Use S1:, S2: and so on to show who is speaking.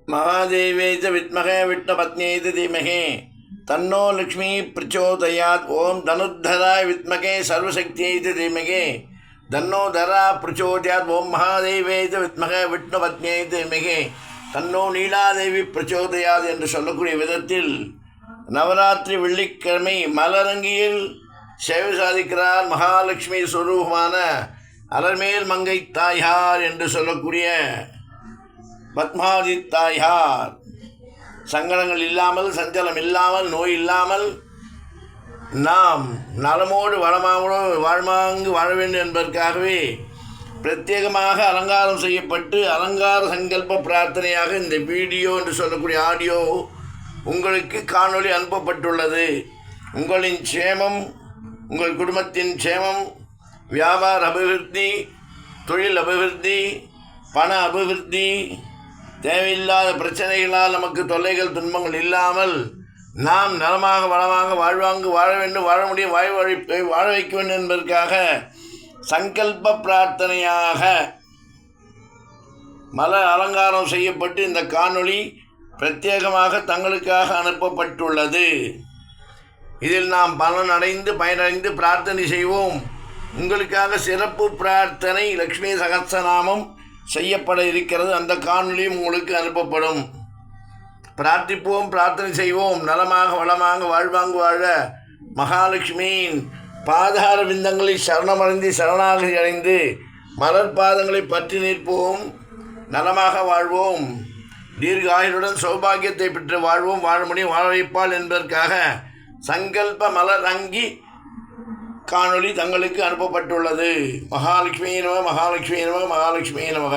S1: महादेवे च विद्महे विष्णुपत्न्यै च धीमहि तन्नो लक्ष्मी प्रचोदयात्। ओम धनुर्धराय विद्महे सर्वशक्त्यै च धीमहि तन्नो धरा प्रचोदयात्। ओम महादेवे च विद्महे विष्णुपत्न्यै च धीमहि तन्नो நீலாதேவி பிரச்சோதயாது என்று சொல்லக்கூடிய விதத்தில் நவராத்திரி வெள்ளிக்கிழமை மலரங்கியில் சேவை சாதிக்கிறார் மகாலட்சுமி ஸ்வரூபமான அலர்மேல் மங்கை தாயார் என்று சொல்லக்கூடிய பத்மாவதி தாயார். சங்கடங்கள் இல்லாமல், சஞ்சலம் இல்லாமல், நோய் இல்லாமல் நாம் நலமோடு வளமாவோடு வாழ்மாங்கு வாழ வேண்டும் என்பதற்காகவே பிரத்யேகமாக அலங்காரம் செய்யப்பட்டு அலங்கார சங்கல்ப பிரார்த்தனையாக இந்த வீடியோ என்று சொல்லக்கூடிய ஆடியோ உங்களுக்கு காணொளி அனுப்பப்பட்டுள்ளது. உங்களின் க்ஷேமம், உங்கள் குடும்பத்தின் க்ஷேமம், வியாபார அபிவிருத்தி, தொழில் அபிவிருத்தி, பண அபிவிருத்தி, தேவையில்லாத பிரச்சனைகளால் நமக்கு தொல்லைகள் துன்பங்கள் இல்லாமல் நாம் நலமாக வளமாக வாழ்வாங்கு வாழ வேண்டும், வாழ முடியும், வாழ வைக்க வேண்டும் என்பதற்காக சங்கல்ப பிரார்த்தனையாக மலர் அலங்காரம் செய்யப்பட்டு இந்த காணொளி பிரத்யேகமாக தங்களுக்காக அனுப்பப்பட்டுள்ளது. இதில் நாம் பயனடைந்து பிரார்த்தனை செய்வோம். உங்களுக்காக சிறப்பு பிரார்த்தனை லக்ஷ்மி சகஸ்ரநாமம் செய்யப்பட இருக்கிறது. அந்த காணொளியும் உங்களுக்கு அனுப்பப்படும். பிரார்த்திப்போம், பிரார்த்தனை செய்வோம். நலமாக வளமாக வாழ்வாங்கு வாழ மகாலட்சுமியின் பாதார விந்தங்களை சரணமடைந்து சரணாகதி அடைந்து மலர் பாதங்களை பற்றி நிற்போம். நலமாக வாழ்வோம், தீர்காயுடன் சௌபாகியத்தை பெற்று வாழ்வோம், வாழ முடியும், வாழ வைப்பாள் என்பதற்காக சங்கல்ப மலர் அங்கி காணொளி தங்களுக்கு அனுப்பப்பட்டுள்ளது. மகாலட்சுமி நமக, மகாலட்சுமி நமக, மகாலட்சுமி நமக.